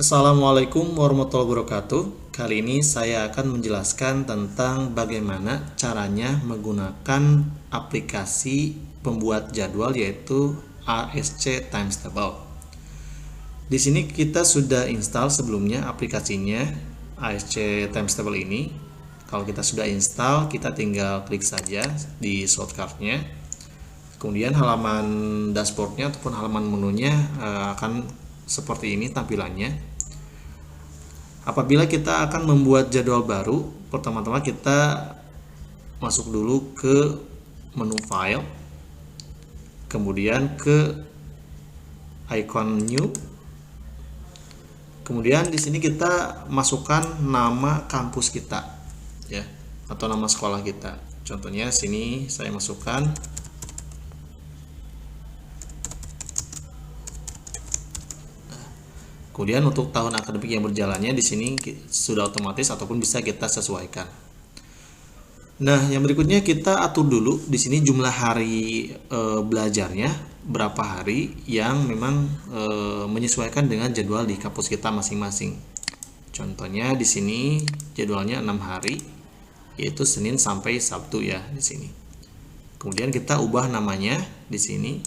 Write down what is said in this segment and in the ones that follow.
Assalamualaikum warahmatullahi wabarakatuh. Kali ini saya akan menjelaskan tentang bagaimana caranya menggunakan aplikasi pembuat jadwal yaitu ASC Times Table. Di sini kita sudah install sebelumnya aplikasinya ASC Times Table ini. Kalau kita sudah install, kita tinggal klik saja di shortcutnya. Kemudian halaman dashboardnya ataupun halaman menunya akan seperti ini tampilannya. Apabila kita akan membuat jadwal baru, pertama-tama kita masuk dulu ke menu file, kemudian ke icon new, kemudian di sini kita masukkan nama kampus kita, ya, atau nama sekolah kita. Contohnya sini saya masukkan Kemudian untuk tahun akademik yang berjalannya di sini sudah otomatis ataupun bisa kita sesuaikan. Nah, yang berikutnya kita atur dulu di sini jumlah hari belajarnya berapa hari yang memang menyesuaikan dengan jadwal di kampus kita masing-masing. Contohnya di sini jadwalnya 6 hari yaitu Senin sampai Sabtu ya di sini. Kemudian kita ubah namanya di sini.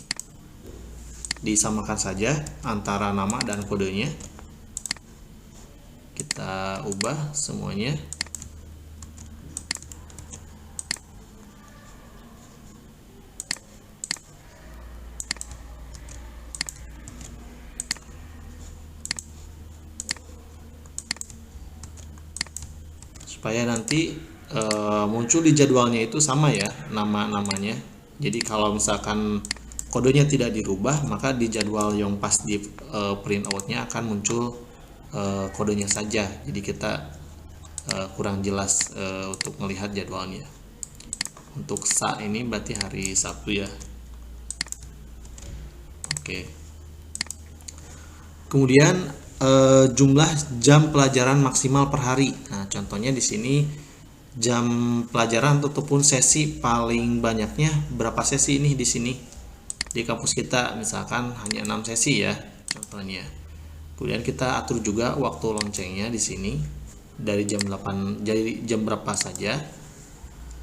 Disamakan saja antara nama dan kodenya, kita ubah semuanya. Supaya nanti muncul di jadwalnya itu sama ya namanya. Jadi kalau misalkan kodenya tidak dirubah, maka di jadwal yang pas di print outnya akan muncul kodenya saja. Jadi kita kurang jelas untuk melihat jadwalnya. Untuk saat ini berarti hari Sabtu ya. Oke. Kemudian jumlah jam pelajaran maksimal per hari. Nah, contohnya di sini jam pelajaran ataupun sesi paling banyaknya berapa sesi ini di sini? Di kampus kita misalkan hanya 6 sesi ya contohnya. Kemudian kita atur juga waktu loncengnya di sini dari jam 8, jadi jam berapa saja.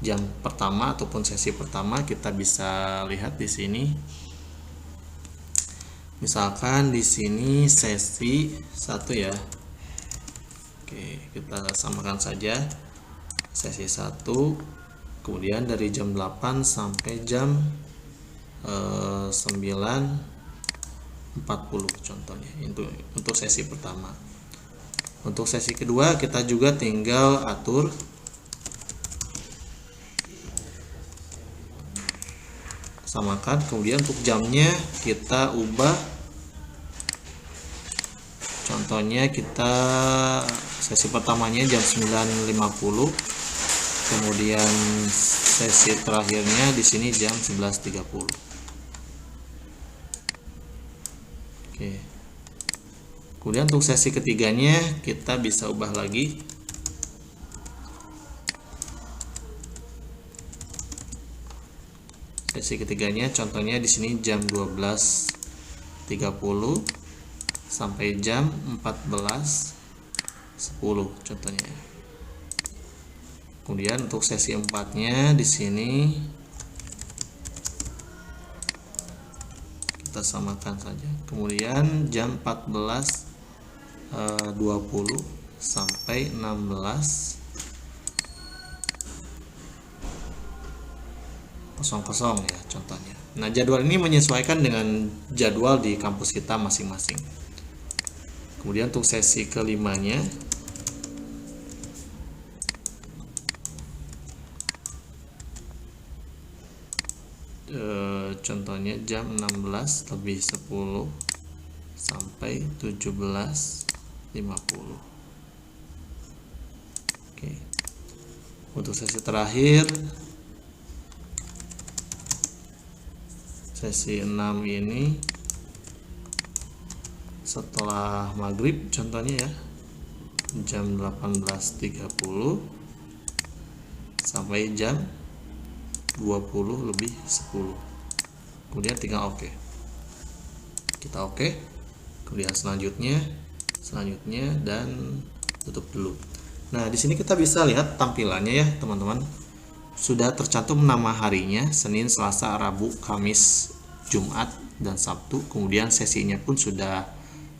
Jam pertama ataupun sesi pertama kita bisa lihat di sini. Misalkan di sini sesi 1 ya. Oke, kita samakan saja sesi 1. Kemudian dari jam 8 sampai jam 9.40 contohnya untuk sesi pertama. Untuk sesi kedua kita juga tinggal atur samakan. Kemudian untuk jamnya kita ubah, contohnya kita sesi pertamanya jam 9.50, kemudian sesi terakhirnya di sini jam 11.30. Oke. Kemudian untuk sesi ketiganya kita bisa ubah lagi. Sesi ketiganya contohnya di sini jam 12.30 sampai jam 14.10 contohnya. Kemudian untuk sesi 4-nya di sini kita samakan saja. Kemudian jam 14.20 sampai 16.00 ya contohnya. Nah, jadwal ini menyesuaikan dengan jadwal di kampus kita masing-masing. Kemudian untuk sesi kelimanya contohnya jam 16.10 sampai 17.50. Oke. Untuk sesi terakhir sesi 6 ini setelah maghrib contohnya ya, jam 18.30 sampai jam 20.10. Kemudian tinggal oke. Kita oke. Kemudian selanjutnya selanjutnya, dan tutup dulu. Nah, di sini kita bisa lihat tampilannya ya teman-teman. Sudah tercantum nama harinya, Senin, Selasa, Rabu, Kamis, Jumat, dan Sabtu. Kemudian sesinya pun sudah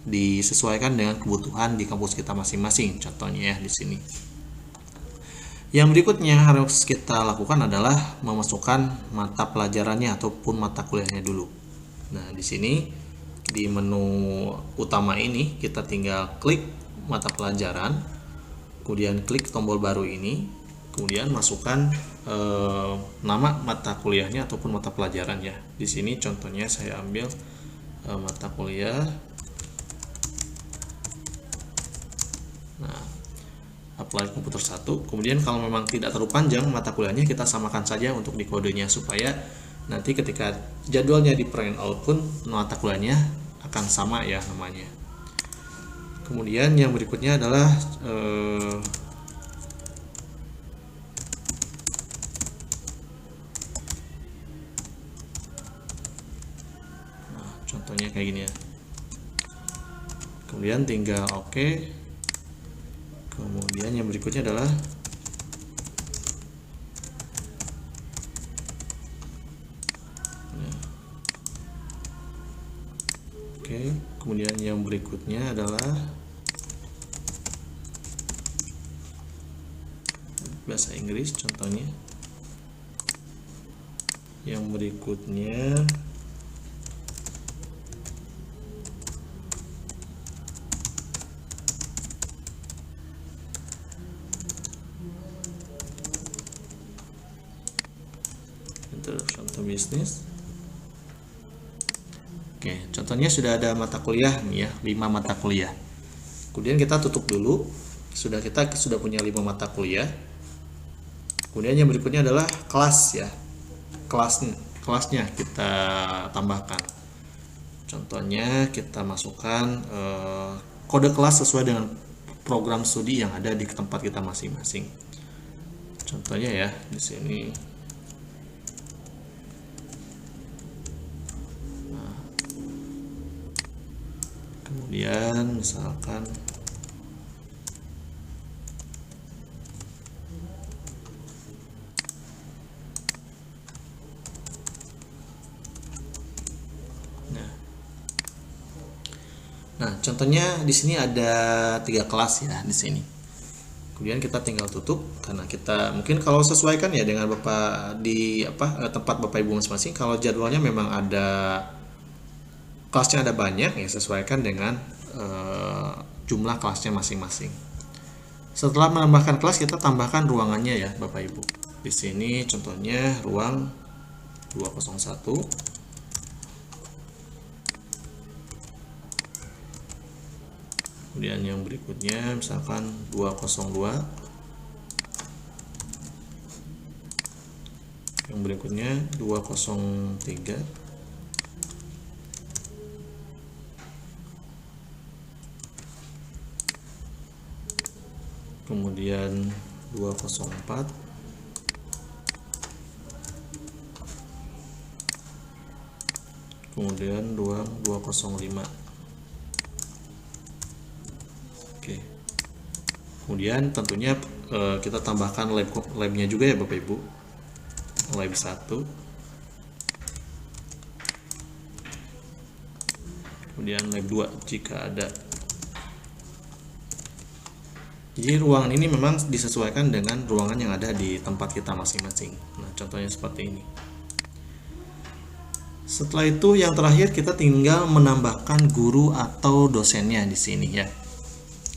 disesuaikan dengan kebutuhan di kampus kita masing-masing. Contohnya ya di sini. Yang berikutnya harus kita lakukan adalah memasukkan mata pelajarannya ataupun mata kuliahnya dulu. Nah, di sini di menu utama ini kita tinggal klik mata pelajaran, kemudian klik tombol baru ini, kemudian masukkan nama mata kuliahnya ataupun mata pelajaran ya. Di sini contohnya saya ambil mata kuliah. Nah, apply komputer 1. Kemudian kalau memang tidak terlalu panjang mata kuliahnya, kita samakan saja untuk di kodenya supaya nanti ketika jadwalnya di print out pun mata kuliahnya akan sama ya namanya. Kemudian yang berikutnya adalah contohnya kayak gini ya. Kemudian tinggal oke. Kemudian yang berikutnya adalah kemudian yang berikutnya adalah bahasa Inggris contohnya. Yang berikutnya contoh bisnis. Oke, contohnya sudah ada mata kuliah nih ya, 5 mata kuliah. Kemudian kita tutup dulu. Kita sudah punya 5 mata kuliah. Kemudian yang berikutnya adalah kelas ya. Kelasnya kita tambahkan. Contohnya kita masukkan kode kelas sesuai dengan program studi yang ada di tempat kita masing-masing. Contohnya ya di sini. Kemudian misalkan Nah, contohnya di sini ada 3 kelas ya di sini. Kemudian kita tinggal tutup karena kita mungkin kalau sesuaikan ya dengan Bapak di tempat Bapak Ibu masing-masing. Kalau jadwalnya memang ada kelasnya ada banyak ya, sesuaikan dengan jumlah kelasnya masing-masing. Setelah menambahkan kelas, kita tambahkan ruangannya ya Bapak Ibu. Di sini contohnya ruang 201. Kemudian yang berikutnya misalkan 202. Yang berikutnya 203. Kemudian 204. Kemudian 205. Oke. Kemudian tentunya kita tambahkan labnya juga ya Bapak Ibu. Lab 1. Kemudian lab 2 jika ada. Jadi ruangan ini memang disesuaikan dengan ruangan yang ada di tempat kita masing-masing. Nah, contohnya seperti ini. Setelah itu yang terakhir kita tinggal menambahkan guru atau dosennya di sini ya.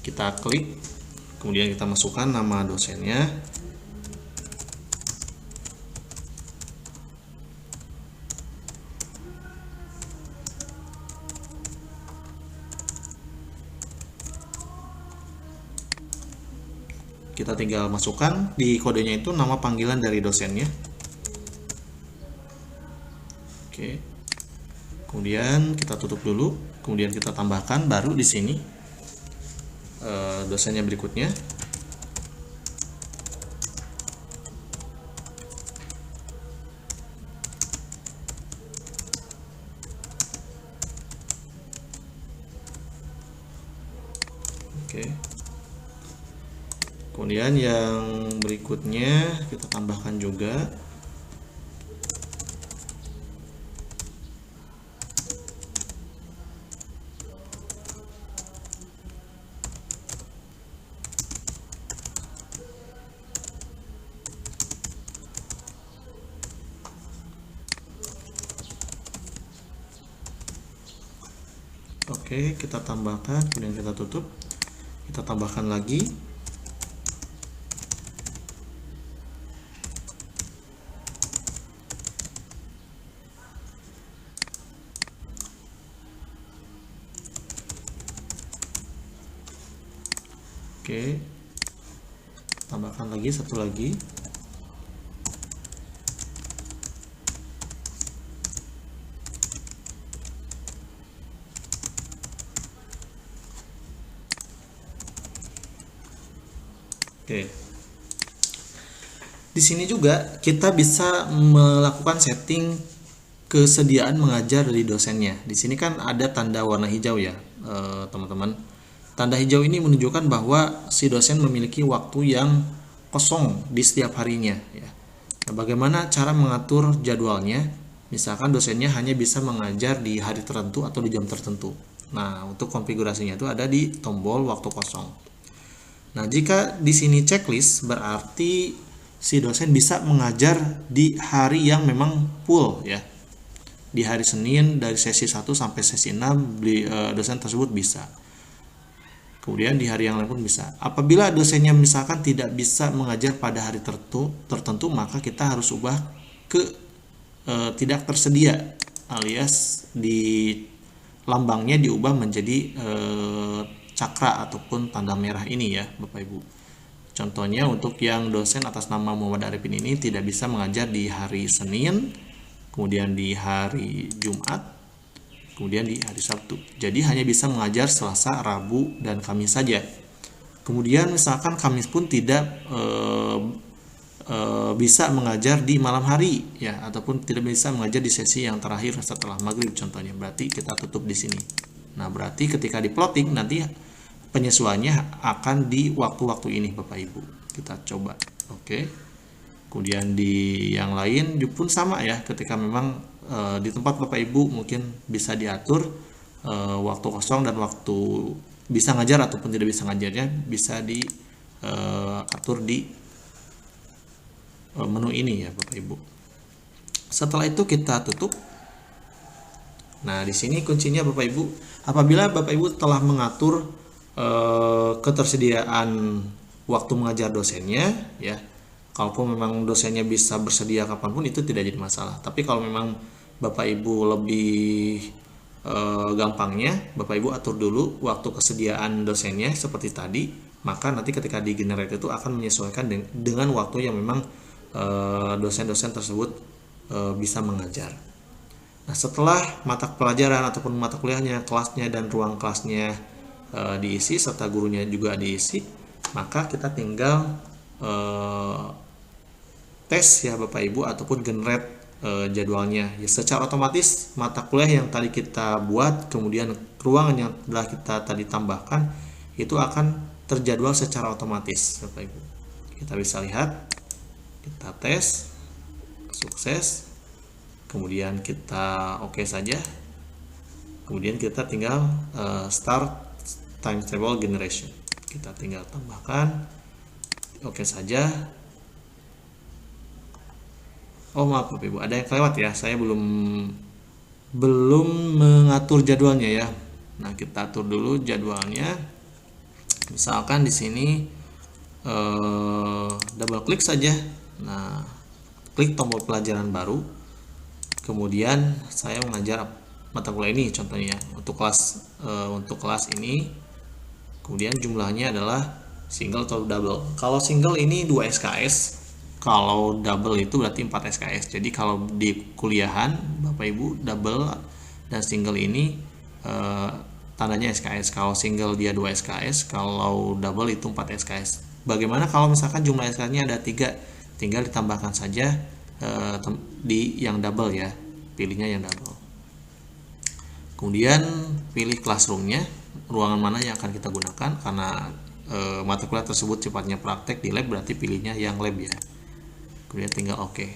Kita klik, kemudian kita masukkan nama dosennya. Kita tinggal masukkan di kodenya itu nama panggilan dari dosennya. Oke. Kemudian kita tutup dulu, kemudian kita tambahkan baru di sini dosennya berikutnya. Oke. Kemudian yang berikutnya kita tambahkan juga. Oke, kita tambahkan, kemudian kita tutup. Kita tambahkan lagi. Oke, tambahkan lagi satu lagi. Oke. Di sini juga kita bisa melakukan setting kesediaan mengajar dari dosennya. Di sini kan ada tanda warna hijau ya, teman-teman. Tanda hijau ini menunjukkan bahwa si dosen memiliki waktu yang kosong di setiap harinya ya. Nah, bagaimana cara mengatur jadwalnya? Misalkan dosennya hanya bisa mengajar di hari tertentu atau di jam tertentu. Nah, untuk konfigurasinya itu ada di tombol waktu kosong. Nah, jika di sini checklist berarti si dosen bisa mengajar di hari yang memang full ya. Di hari Senin dari sesi 1 sampai sesi 6 dosen tersebut bisa. Kemudian di hari yang lain pun bisa. Apabila dosennya misalkan tidak bisa mengajar pada hari tertentu, maka kita harus ubah ke tidak tersedia, alias di lambangnya diubah menjadi cakra ataupun tanda merah ini ya Bapak Ibu. Contohnya untuk yang dosen atas nama Muhammad Arifin ini tidak bisa mengajar di hari Senin, kemudian di hari Jumat, kemudian di hari Sabtu. Jadi hanya bisa mengajar Selasa, Rabu, dan Kamis saja. Kemudian misalkan Kamis pun tidak bisa mengajar di malam hari ya, ataupun tidak bisa mengajar di sesi yang terakhir setelah maghrib contohnya. Berarti kita tutup di sini. Nah, berarti ketika di plotting nanti penyesuaiannya akan di waktu-waktu ini Bapak Ibu. Kita coba. Oke. Kemudian di yang lain pun sama ya, ketika memang di tempat Bapak Ibu mungkin bisa diatur waktu kosong dan waktu bisa ngajar ataupun tidak bisa ngajarnya bisa diatur di menu ini ya Bapak Ibu. Setelah itu kita tutup. Nah, di sini kuncinya Bapak Ibu, apabila Bapak Ibu telah mengatur ketersediaan waktu mengajar dosennya ya, kalaupun memang dosennya bisa bersedia kapanpun itu tidak jadi masalah. Tapi kalau memang Bapak Ibu lebih gampangnya Bapak Ibu atur dulu waktu kesediaan dosennya seperti tadi, maka nanti ketika di generate itu akan menyesuaikan dengan waktu yang memang dosen-dosen tersebut bisa mengajar. Nah, setelah mata pelajaran ataupun mata kuliahnya, kelasnya dan ruang kelasnya diisi serta gurunya juga diisi, maka kita tinggal tes ya Bapak Ibu ataupun generate jadwalnya ya, secara otomatis mata kuliah yang tadi kita buat kemudian ruangan yang telah kita tadi tambahkan itu akan terjadwal secara otomatis Bapak Ibu. Kita bisa lihat, kita tes sukses, kemudian kita oke saja, kemudian kita tinggal start timetable generation, kita tinggal tambahkan oke saja. Oh maaf Bapak Ibu, ada yang kelewat ya, saya belum mengatur jadwalnya ya. Nah, kita atur dulu jadwalnya. Misalkan di sini double klik saja. Nah, klik tombol pelajaran baru. Kemudian saya mengajar mata kuliah ini contohnya untuk kelas ini. Kemudian jumlahnya adalah single atau double. Kalau single ini 2 SKS. Kalau double itu berarti 4 SKS. Jadi kalau di kuliahan Bapak Ibu double dan single ini tandanya SKS. Kalau single dia 2 SKS, kalau double itu 4 SKS. Bagaimana kalau misalkan jumlah SKS-nya ada 3? Tinggal ditambahkan saja di yang double ya. Pilihnya yang double. Kemudian pilih classroom-nya, ruangan mana yang akan kita gunakan. Karena mata kuliah tersebut sifatnya praktek di lab, berarti pilihnya yang lab ya. Kemudian tinggal oke.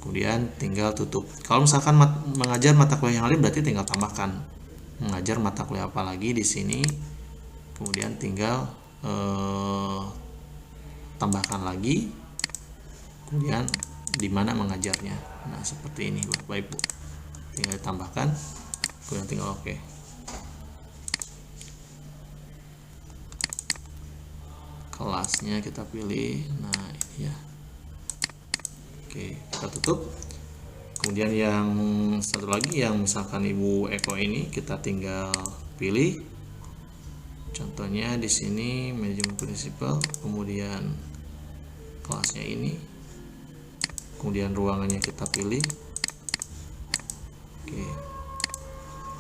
Kemudian tinggal tutup. Kalau misalkan mengajar mata kuliah yang lain, berarti tinggal tambahkan mengajar mata kuliah apa lagi di sini. Kemudian tinggal tambahkan lagi, kemudian di mana mengajarnya. Nah, seperti ini Bapak Ibu. Tinggal tambahkan, kemudian tinggal oke. Kelasnya kita pilih. Nah, ini ya. Oke, kita tutup. Kemudian yang satu lagi yang misalkan Ibu Eko ini, kita tinggal pilih. Contohnya di sini manajemen prinsipal, kemudian kelasnya ini, kemudian ruangannya kita pilih. Oke.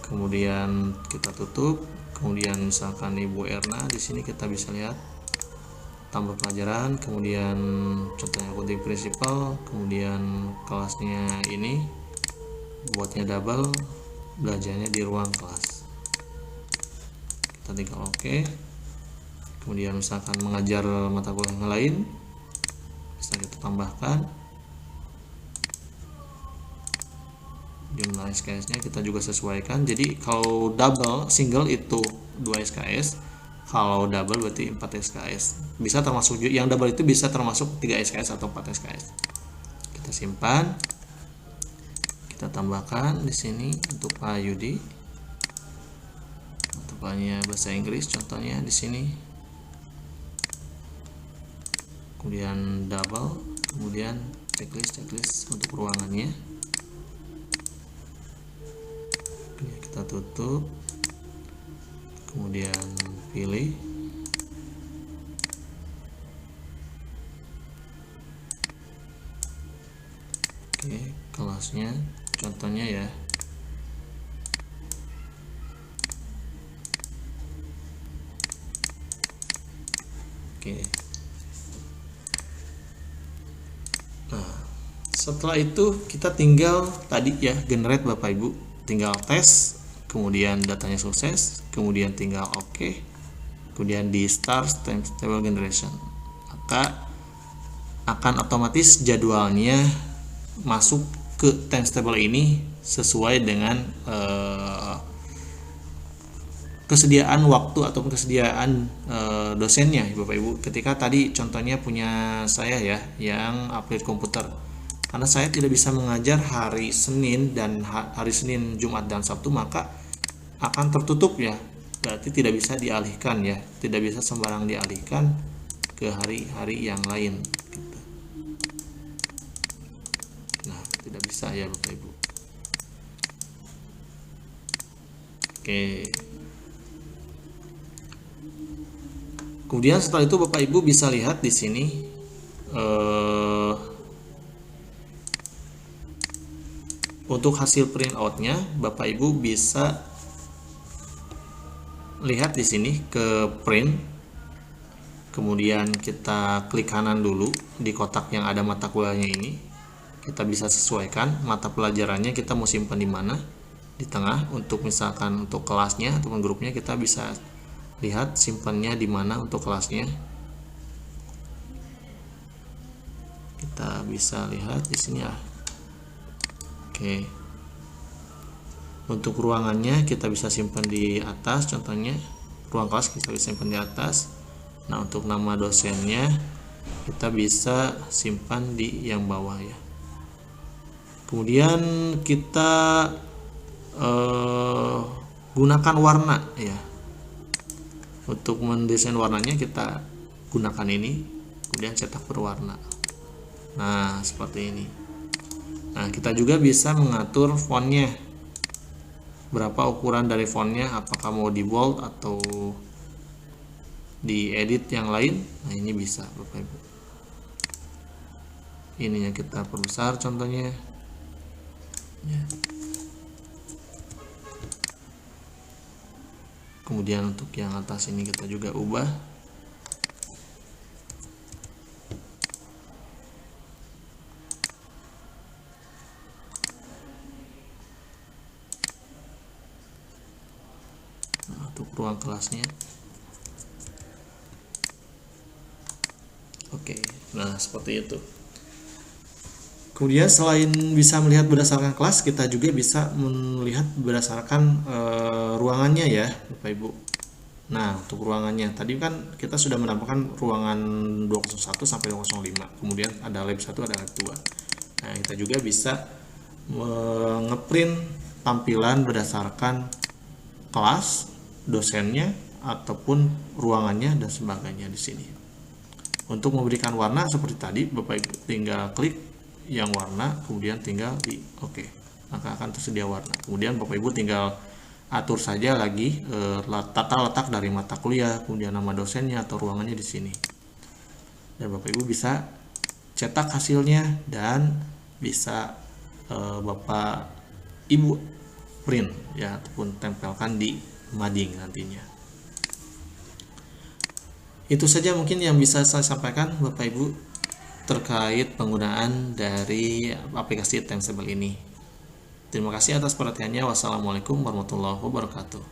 Kemudian kita tutup. Kemudian misalkan Ibu Erna, di sini kita bisa lihat tambah pelajaran, kemudian contohnya coding prinsipal, kemudian kelasnya ini, buatnya double, belajarnya di ruang kelas. Kita tinggal oke. Kemudian misalkan mengajar mata kuliah yang lain, bisa kita tambahkan jumlah SKS-nya, kita juga sesuaikan. Jadi kalau double, single itu 2 SKS, kalau double berarti 4 SKS. Bisa termasuk, yang double itu bisa termasuk 3 SKS atau 4 SKS. Kita simpan, kita tambahkan di sini untuk Pak Yudi. Banyak bahasa Inggris contohnya di sini, kemudian double, kemudian checklist untuk ruangannya. Oke, kita tutup, kemudian pilih. Oke, kelasnya contohnya ya. Nah, setelah itu kita tinggal tadi ya generate Bapak Ibu, tinggal tes, kemudian datanya sukses, kemudian tinggal oke, kemudian di start timetable generation, maka akan otomatis jadwalnya masuk ke timetable ini sesuai dengan kesediaan waktu ataupun kesediaan dosennya Bapak Ibu. Ketika tadi contohnya punya saya ya yang upgrade komputer, karena saya tidak bisa mengajar hari Senin dan hari Senin, Jumat dan Sabtu, maka akan tertutup ya, berarti tidak bisa dialihkan ya, tidak bisa sembarang dialihkan ke hari-hari yang lain gitu. Nah, tidak bisa ya Bapak Ibu. Oke. Kemudian setelah itu Bapak Ibu bisa lihat di sini untuk hasil printoutnya, Bapak Ibu bisa lihat di sini ke print, kemudian kita klik kanan dulu di kotak yang ada mata kuliahnya ini. Kita bisa sesuaikan mata pelajarannya kita mau simpan di mana, di tengah. Untuk misalkan untuk kelasnya ataupun grupnya, kita bisa lihat simpannya di mana untuk kelasnya. Kita bisa lihat di sini ya. Oke. Untuk ruangannya kita bisa simpan di atas, contohnya ruang kelas kita bisa simpan di atas. Nah, untuk nama dosennya kita bisa simpan di yang bawah ya. Kemudian kita gunakan warna ya. Untuk mendesain warnanya kita gunakan ini, kemudian cetak berwarna. Nah, seperti ini. Nah, kita juga bisa mengatur fontnya, berapa ukuran dari fontnya, apakah mau di bold atau di edit yang lain. Nah, ini bisa Bapak Ibu. Ininya kita perbesar contohnya ya. Kemudian untuk yang atas ini kita juga ubah. Nah, untuk ruang kelasnya. Oke, nah seperti itu. Kemudian selain bisa melihat berdasarkan kelas, kita juga bisa melihat berdasarkan ruangannya ya, Bapak Ibu. Nah, untuk ruangannya tadi kan kita sudah menampilkan ruangan 201 sampai 205. Kemudian ada lab 1, ada lab 2. Nah, kita juga bisa ngeprint tampilan berdasarkan kelas, dosennya, ataupun ruangannya dan sebagainya di sini. Untuk memberikan warna seperti tadi, Bapak Ibu tinggal klik yang warna, kemudian tinggal di oke, maka akan tersedia warna. Kemudian Bapak Ibu tinggal atur saja lagi tata letak dari mata kuliah, kemudian nama dosennya atau ruangannya di sini. Dan Bapak Ibu bisa cetak hasilnya dan bisa Bapak Ibu print ya, ataupun tempelkan di mading nantinya. Itu saja mungkin yang bisa saya sampaikan Bapak Ibu terkait penggunaan dari aplikasi Timetable ini. Terima kasih atas perhatiannya. Wassalamualaikum warahmatullahi wabarakatuh.